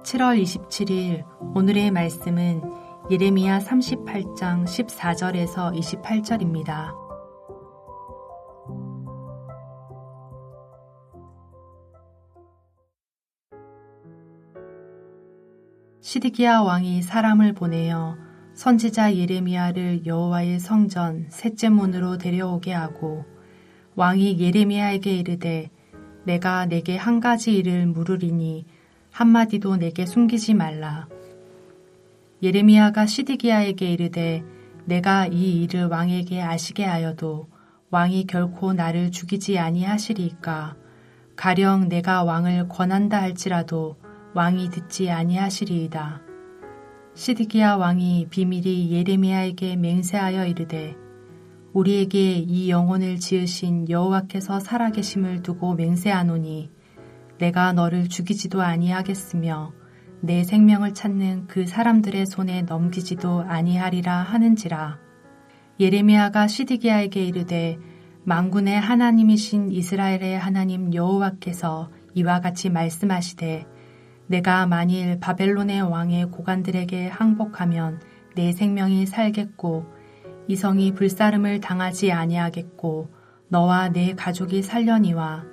7월 27일 오늘의 말씀은 예레미야 38장 14절에서 28절입니다. 시드기야 왕이 사람을 보내어 선지자 예레미야를 여호와의 성전 셋째 문으로 데려오게 하고 왕이 예레미야에게 이르되 내가 내게 한 가지 일을 물으리니 한마디도 내게 숨기지 말라. 예레미야가 시드기야에게 이르되 내가 이 일을 왕에게 아시게 하여도 왕이 결코 나를 죽이지 아니하시리이까. 가령 내가 왕을 권한다 할지라도 왕이 듣지 아니하시리이다. 시드기야 왕이 비밀이 예레미야에게 맹세하여 이르되 우리에게 이 영혼을 지으신 여호와께서 살아계심을 두고 맹세하노니 내가 너를 죽이지도 아니하겠으며 내 생명을 찾는 그 사람들의 손에 넘기지도 아니하리라 하는지라. 예레미야가 시드기야에게 이르되 만군의 하나님이신 이스라엘의 하나님 여호와께서 이와 같이 말씀하시되 내가 만일 바벨론의 왕의 고관들에게 항복하면 내 생명이 살겠고 이 성이 불사름을 당하지 아니하겠고 너와 내 가족이 살려니와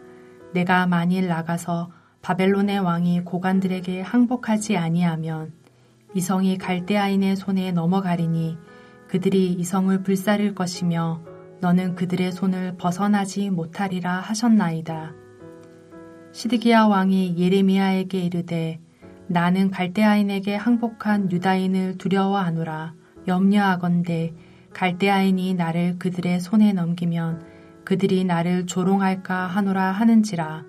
내가 만일 나가서 바벨론의 왕이 고관들에게 항복하지 아니하면 이 성이 갈대아인의 손에 넘어가리니 그들이 이 성을 불사를 것이며 너는 그들의 손을 벗어나지 못하리라 하셨나이다. 시드기야 왕이 예레미야에게 이르되 나는 갈대아인에게 항복한 유다인을 두려워하노라. 염려하건대 갈대아인이 나를 그들의 손에 넘기면 그들이 나를 조롱할까 하노라 하는지라.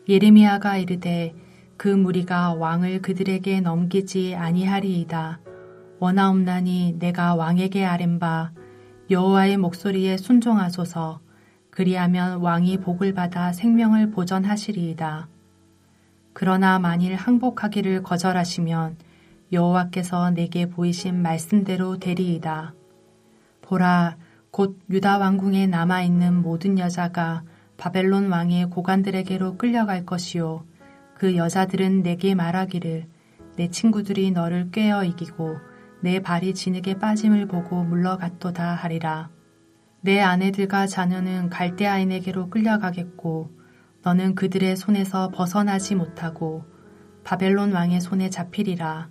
예레미야가 이르되 그 무리가 왕을 그들에게 넘기지 아니하리이다. 원하옵나니 내가 왕에게 아뢰바 여호와의 목소리에 순종하소서. 그리하면 왕이 복을 받아 생명을 보전하시리이다. 그러나 만일 항복하기를 거절하시면 여호와께서 내게 보이신 말씀대로 되리이다. 보라, 곧 유다 왕궁에 남아있는 모든 여자가 바벨론 왕의 고관들에게로 끌려갈 것이요. 그 여자들은 내게 말하기를 내 친구들이 너를 꿰어 이기고 내 발이 진흙에 빠짐을 보고 물러갔도다 하리라. 내 아내들과 자녀는 갈대아인에게로 끌려가겠고 너는 그들의 손에서 벗어나지 못하고 바벨론 왕의 손에 잡히리라.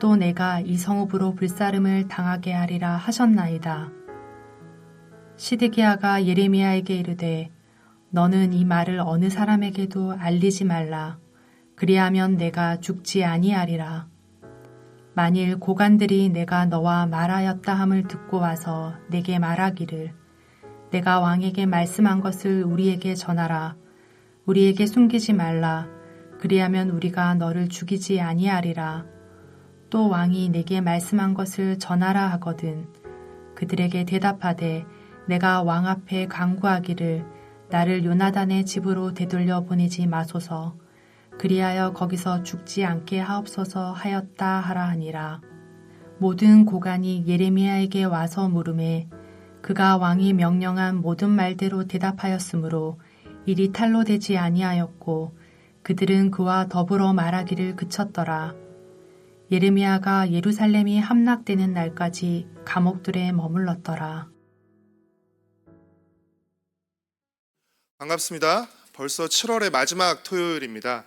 또 내가 이 성읍으로 불사름을 당하게 하리라 하셨나이다. 시드기야가 예레미야에게 이르되 너는 이 말을 어느 사람에게도 알리지 말라. 그리하면 내가 죽지 아니하리라. 만일 고관들이 내가 너와 말하였다 함을 듣고 와서 내게 말하기를 내가 왕에게 말씀한 것을 우리에게 전하라. 우리에게 숨기지 말라. 그리하면 우리가 너를 죽이지 아니하리라. 또 왕이 내게 말씀한 것을 전하라 하거든 그들에게 대답하되 내가 왕 앞에 간구하기를 나를 요나단의 집으로 되돌려 보내지 마소서. 그리하여 거기서 죽지 않게 하옵소서 하였다 하라 하니라. 모든 고관이 예레미야에게 와서 물으매 그가 왕이 명령한 모든 말대로 대답하였으므로 일이 탈로 되지 아니하였고 그들은 그와 더불어 말하기를 그쳤더라. 예레미야가 예루살렘이 함락되는 날까지 감옥들에 머물렀더라. 반갑습니다. 벌써 7월의 마지막 토요일입니다.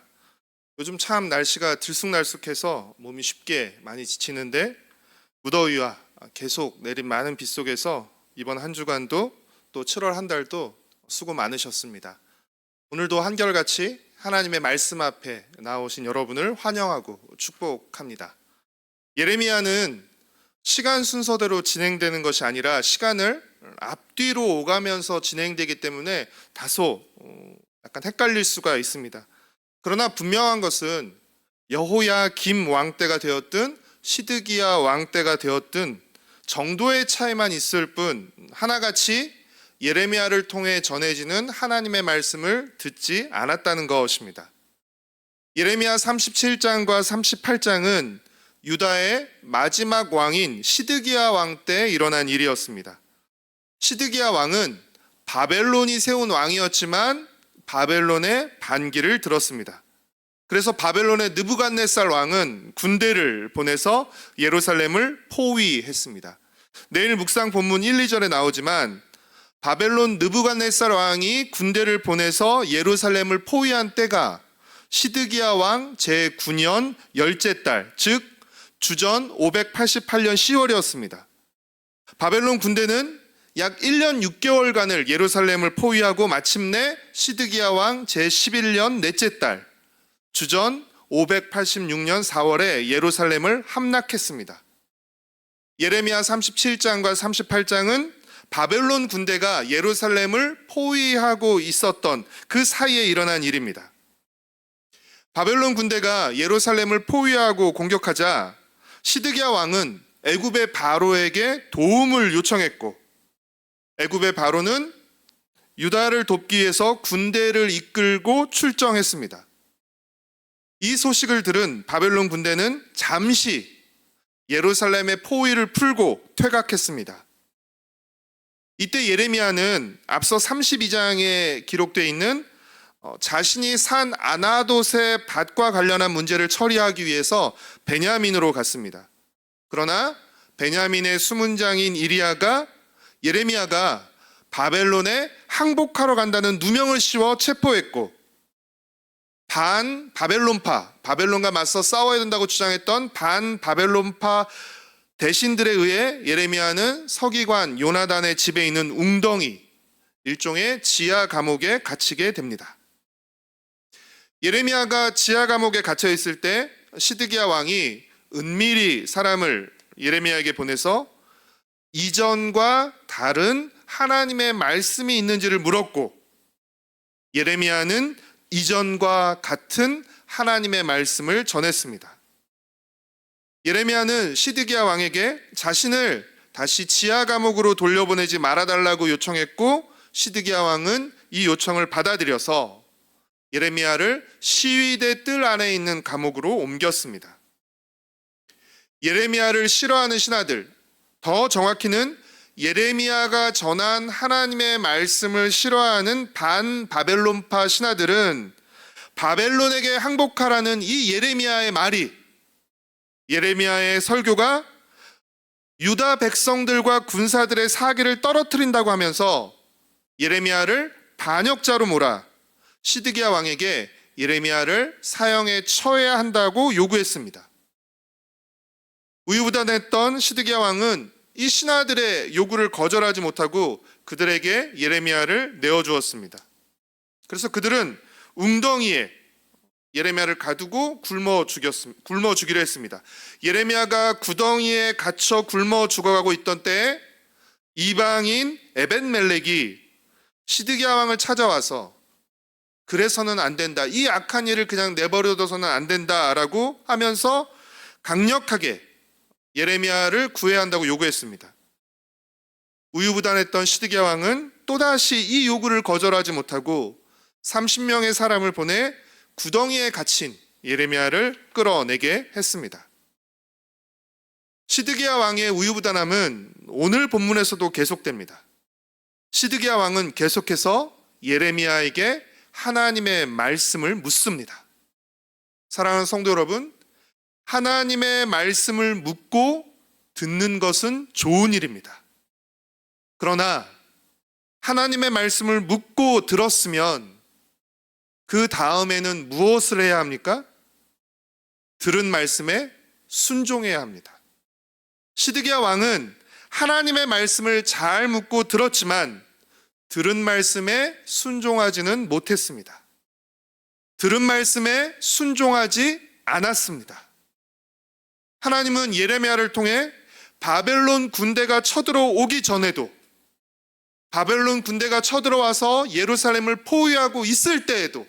요즘 참 날씨가 들쑥날쑥해서 몸이 쉽게 많이 지치는데 무더위와 계속 내린 많은 비 속에서 이번 한 주간도 또 7월 한 달도 수고 많으셨습니다. 오늘도 한결같이 하나님의 말씀 앞에 나오신 여러분을 환영하고 축복합니다. 예레미야는 시간 순서대로 진행되는 것이 아니라 시간을 앞뒤로 오가면서 진행되기 때문에 다소 약간 헷갈릴 수가 있습니다. 그러나 분명한 것은 여호야김 왕 때가 되었든 시드기야 왕 때가 되었든 정도의 차이만 있을 뿐 하나같이 예레미야를 통해 전해지는 하나님의 말씀을 듣지 않았다는 것입니다. 예레미야 37장과 38장은 유다의 마지막 왕인 시드기야 왕 때 일어난 일이었습니다. 시드기야 왕은 바벨론이 세운 왕이었지만 바벨론의 반기를 들었습니다. 그래서 바벨론의 느부갓네살 왕은 군대를 보내서 예루살렘을 포위했습니다. 내일 묵상 본문 1, 2절에 나오지만 바벨론 느부갓네살 왕이 군대를 보내서 예루살렘을 포위한 때가 시드기야 왕 제9년 열째 달, 즉 주전 588년 10월이었습니다. 바벨론 군대는 약 1년 6개월간을 예루살렘을 포위하고 마침내 시드기야 왕 제11년 넷째 달, 주전 586년 4월에 예루살렘을 함락했습니다. 예레미야 37장과 38장은 바벨론 군대가 예루살렘을 포위하고 있었던 그 사이에 일어난 일입니다. 바벨론 군대가 예루살렘을 포위하고 공격하자 시드기야 왕은 애굽의 바로에게 도움을 요청했고, 애굽의 바로는 유다를 돕기 위해서 군대를 이끌고 출정했습니다. 이 소식을 들은 바벨론 군대는 잠시 예루살렘의 포위를 풀고 퇴각했습니다. 이때 예레미야는 앞서 32장에 기록되어 있는 자신이 산 아나돗의 밭과 관련한 문제를 처리하기 위해서 베냐민으로 갔습니다. 그러나 베냐민의 수문장인 이리야가 예레미야가 바벨론에 항복하러 간다는 누명을 씌워 체포했고, 반 바벨론파, 바벨론과 맞서 싸워야 된다고 주장했던 반 바벨론파 대신들에 의해 예레미야는 서기관 요나단의 집에 있는 웅덩이, 일종의 지하 감옥에 갇히게 됩니다. 예레미야가 지하 감옥에 갇혀 있을 때 시드기야 왕이 은밀히 사람을 예레미야에게 보내서 이전과 다른 하나님의 말씀이 있는지를 물었고, 예레미야는 이전과 같은 하나님의 말씀을 전했습니다. 예레미야는 시드기야 왕에게 자신을 다시 지하 감옥으로 돌려보내지 말아달라고 요청했고, 시드기야 왕은 이 요청을 받아들여서 예레미야를 시위대 뜰 안에 있는 감옥으로 옮겼습니다. 예레미야를 싫어하는 신하들, 더 정확히는 예레미야가 전한 하나님의 말씀을 싫어하는 반 바벨론파 신하들은 바벨론에게 항복하라는 이 예레미야의 말이, 예레미야의 설교가 유다 백성들과 군사들의 사기를 떨어뜨린다고 하면서 예레미야를 반역자로 몰아 시드기야 왕에게 예레미야를 사형에 처해야 한다고 요구했습니다. 우유부단했던 시드기야 왕은 이 신하들의 요구를 거절하지 못하고 그들에게 예레미야를 내어주었습니다. 그래서 그들은 웅덩이에 예레미야를 가두고 굶어 죽이려 했습니다. 예레미야가 구덩이에 갇혀 굶어 죽어가고 있던 때에 이방인 에벤멜렉이 시드기야 왕을 찾아와서 그래서는 안 된다, 이 악한 일을 그냥 내버려둬서는 안 된다라고 하면서 강력하게 예레미야를 구해야 한다고 요구했습니다. 우유부단했던 시드기야 왕은 또다시 이 요구를 거절하지 못하고 30명의 사람을 보내 구덩이에 갇힌 예레미야를 끌어내게 했습니다. 시드기야 왕의 우유부단함은 오늘 본문에서도 계속됩니다. 시드기야 왕은 계속해서 예레미야에게 하나님의 말씀을 묻습니다. 사랑하는 성도 여러분, 하나님의 말씀을 묻고 듣는 것은 좋은 일입니다. 그러나 하나님의 말씀을 묻고 들었으면 그 다음에는 무엇을 해야 합니까? 들은 말씀에 순종해야 합니다. 시드기야 왕은 하나님의 말씀을 잘 묻고 들었지만 들은 말씀에 순종하지는 못했습니다. 들은 말씀에 순종하지 않았습니다. 하나님은 예레미야를 통해 바벨론 군대가 쳐들어오기 전에도, 바벨론 군대가 쳐들어와서 예루살렘을 포위하고 있을 때에도,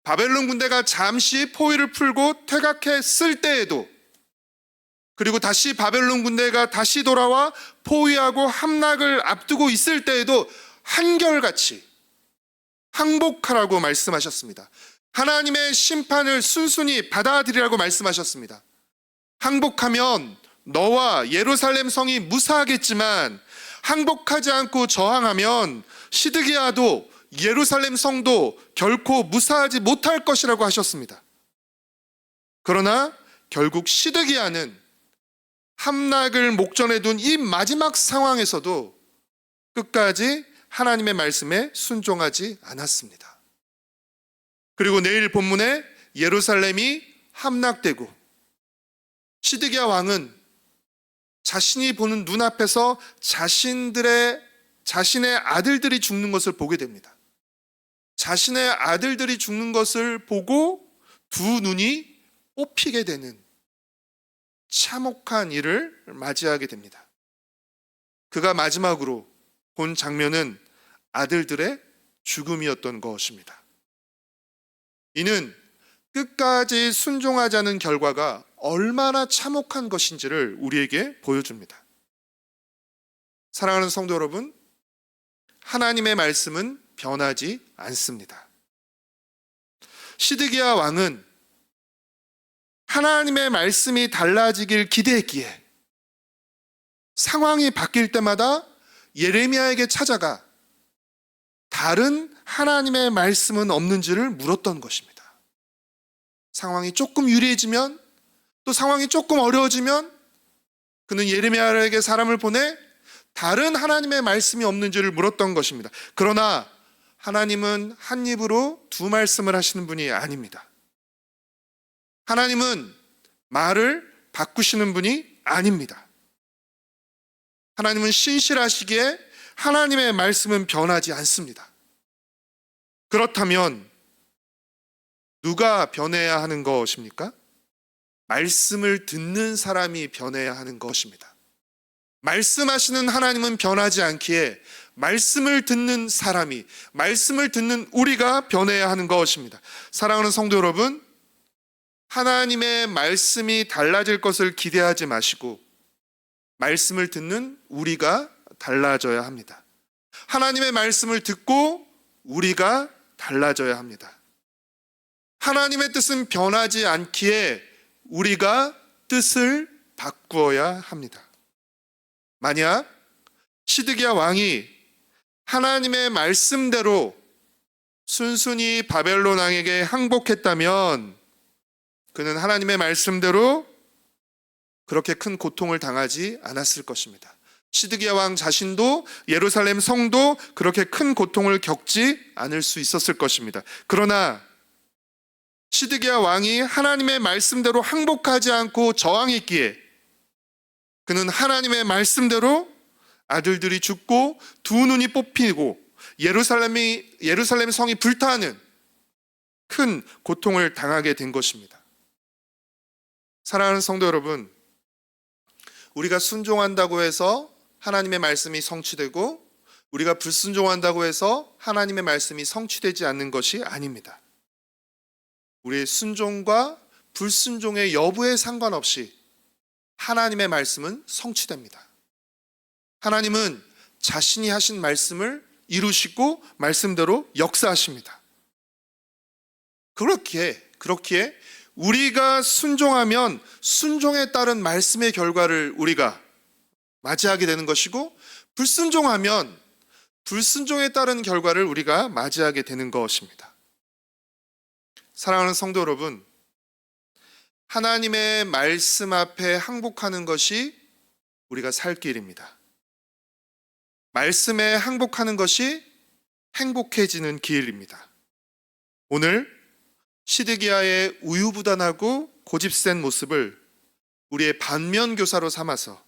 바벨론 군대가 잠시 포위를 풀고 퇴각했을 때에도, 그리고 다시 바벨론 군대가 다시 돌아와 포위하고 함락을 앞두고 있을 때에도 한결같이 항복하라고 말씀하셨습니다. 하나님의 심판을 순순히 받아들이라고 말씀하셨습니다. 항복하면 너와 예루살렘 성이 무사하겠지만 항복하지 않고 저항하면 시드기야도 예루살렘 성도 결코 무사하지 못할 것이라고 하셨습니다. 그러나 결국 시드기야는 함락을 목전에 둔 이 마지막 상황에서도 끝까지 하나님의 말씀에 순종하지 않았습니다. 그리고 내일 본문에 예루살렘이 함락되고 시드기야 왕은 자신이 보는 눈앞에서 자신의 아들들이 죽는 것을 보게 됩니다. 자신의 아들들이 죽는 것을 보고 두 눈이 뽑히게 되는 참혹한 일을 맞이하게 됩니다. 그가 마지막으로 본 장면은 아들들의 죽음이었던 것입니다. 이는 끝까지 순종하자는 결과가 얼마나 참혹한 것인지를 우리에게 보여줍니다. 사랑하는 성도 여러분, 하나님의 말씀은 변하지 않습니다. 시드기야 왕은 하나님의 말씀이 달라지길 기대했기에 상황이 바뀔 때마다 예레미야에게 찾아가 다른 하나님의 말씀은 없는지를 물었던 것입니다. 상황이 조금 유리해지면, 또 상황이 조금 어려워지면 그는 예레미야에게 사람을 보내 다른 하나님의 말씀이 없는지를 물었던 것입니다. 그러나 하나님은 한 입으로 두 말씀을 하시는 분이 아닙니다. 하나님은 말을 바꾸시는 분이 아닙니다. 하나님은 신실하시기에 하나님의 말씀은 변하지 않습니다. 그렇다면 누가 변해야 하는 것입니까? 말씀을 듣는 사람이 변해야 하는 것입니다. 말씀하시는 하나님은 변하지 않기에 말씀을 듣는 사람이, 말씀을 듣는 우리가 변해야 하는 것입니다. 사랑하는 성도 여러분, 하나님의 말씀이 달라질 것을 기대하지 마시고 말씀을 듣는 우리가 달라져야 합니다. 하나님의 말씀을 듣고 우리가 달라져야 합니다. 하나님의 뜻은 변하지 않기에 우리가 뜻을 바꾸어야 합니다. 만약 시드기야 왕이 하나님의 말씀대로 순순히 바벨론 왕에게 항복했다면 그는 하나님의 말씀대로 그렇게 큰 고통을 당하지 않았을 것입니다. 시드기야 왕 자신도 예루살렘 성도 그렇게 큰 고통을 겪지 않을 수 있었을 것입니다. 그러나 시드기야 왕이 하나님의 말씀대로 항복하지 않고 저항했기에 그는 하나님의 말씀대로 아들들이 죽고 두 눈이 뽑히고 예루살렘 성이 불타는 큰 고통을 당하게 된 것입니다. 사랑하는 성도 여러분, 우리가 순종한다고 해서 하나님의 말씀이 성취되고 우리가 불순종한다고 해서 하나님의 말씀이 성취되지 않는 것이 아닙니다. 우리의 순종과 불순종의 여부에 상관없이 하나님의 말씀은 성취됩니다. 하나님은 자신이 하신 말씀을 이루시고 말씀대로 역사하십니다. 그렇기에 우리가 순종하면 순종에 따른 말씀의 결과를 우리가 맞이하게 되는 것이고 불순종하면 불순종에 따른 결과를 우리가 맞이하게 되는 것입니다. 사랑하는 성도 여러분, 하나님의 말씀 앞에 항복하는 것이 우리가 살 길입니다. 말씀에 항복하는 것이 행복해지는 길입니다. 오늘 시드기야의 우유부단하고 고집센 모습을 우리의 반면교사로 삼아서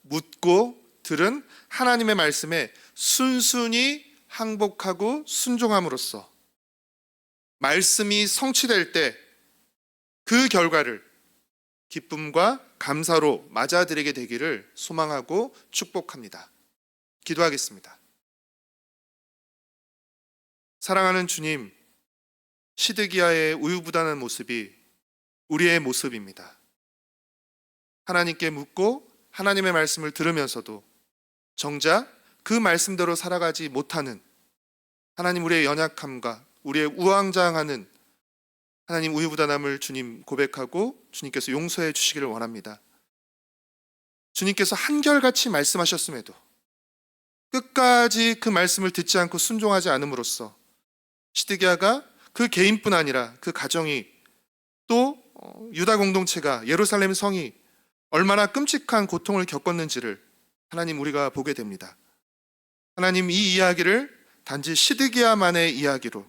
묻고 들은 하나님의 말씀에 순순히 항복하고 순종함으로써 말씀이 성취될 때 그 결과를 기쁨과 감사로 맞아들이게 되기를 소망하고 축복합니다. 기도하겠습니다. 사랑하는 주님, 시드기야의 우유부단한 모습이 우리의 모습입니다. 하나님께 묻고 하나님의 말씀을 들으면서도 정작 그 말씀대로 살아가지 못하는 하나님, 우리의 연약함과 우리의 우왕좌왕하는 하나님 우유부단함을 주님 고백하고 주님께서 용서해 주시기를 원합니다. 주님께서 한결같이 말씀하셨음에도 끝까지 그 말씀을 듣지 않고 순종하지 않음으로써 시드기야가 그 개인뿐 아니라 그 가정이 또 유다 공동체가 예루살렘 성이 얼마나 끔찍한 고통을 겪었는지를 하나님 우리가 보게 됩니다. 하나님 이 이야기를 단지 시드기야만의 이야기로,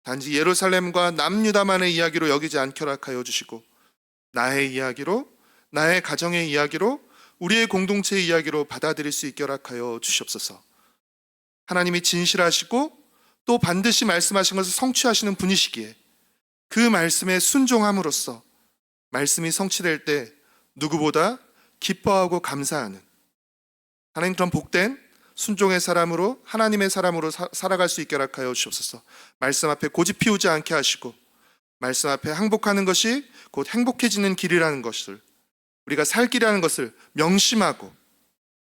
단지 예루살렘과 남유다만의 이야기로 여기지 않게 허락하여 주시고 나의 이야기로, 나의 가정의 이야기로, 우리의 공동체의 이야기로 받아들일 수 있게 허락하여 주시옵소서. 하나님이 진실하시고 또 반드시 말씀하신 것을 성취하시는 분이시기에 그 말씀에 순종함으로써 말씀이 성취될 때 누구보다 기뻐하고 감사하는 하나님 그런 복된 순종의 사람으로, 하나님의 사람으로 살아갈 수 있게 허락하여 주옵소서. 말씀 앞에 고집 피우지 않게 하시고 말씀 앞에 항복하는 것이 곧 행복해지는 길이라는 것을, 우리가 살 길이라는 것을 명심하고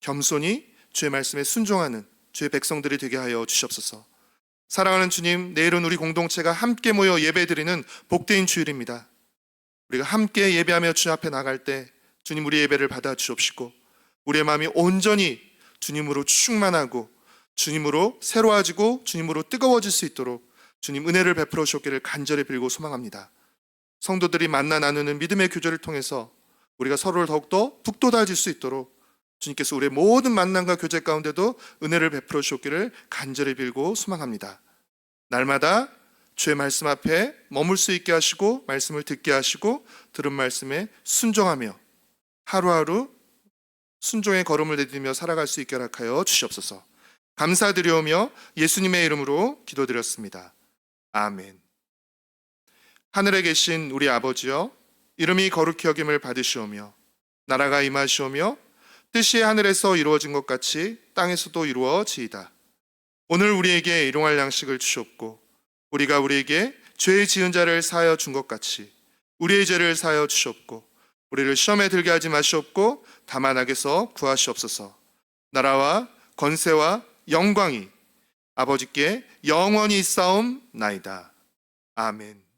겸손히 주의 말씀에 순종하는 주의 백성들이 되게 하여 주시옵소서. 사랑하는 주님, 내일은 우리 공동체가 함께 모여 예배드리는 복된 주일입니다. 우리가 함께 예배하며 주님 앞에 나갈 때 주님 우리 예배를 받아 주옵시고 우리의 마음이 온전히 주님으로 충만하고 주님으로 새로워지고 주님으로 뜨거워질 수 있도록 주님 은혜를 베풀어 주옵기를 간절히 빌고 소망합니다. 성도들이 만나 나누는 믿음의 교제를 통해서 우리가 서로를 더욱더 북돋아질 수 있도록 주님께서 우리의 모든 만남과 교제 가운데도 은혜를 베풀어 주옵기를 간절히 빌고 소망합니다. 날마다 주의 말씀 앞에 머물 수 있게 하시고 말씀을 듣게 하시고 들은 말씀에 순종하며 하루하루 순종의 걸음을 내디디며 살아갈 수 있게 허락하여 주시옵소서. 감사드리오며 예수님의 이름으로 기도드렸습니다. 아멘. 하늘에 계신 우리 아버지여, 이름이 거룩히 여김을 받으시오며 나라가 임하시오며 뜻이 하늘에서 이루어진 것 같이 땅에서도 이루어지이다. 오늘 우리에게 일용할 양식을 주셨고 우리가 우리에게 죄 지은 자를 사하여 준 것 같이 우리의 죄를 사하여 주셨고 우리를 시험에 들게 하지 마시옵고 다만 악에서 구하시옵소서. 나라와 권세와 영광이 아버지께 영원히 있사옵나이다. 아멘.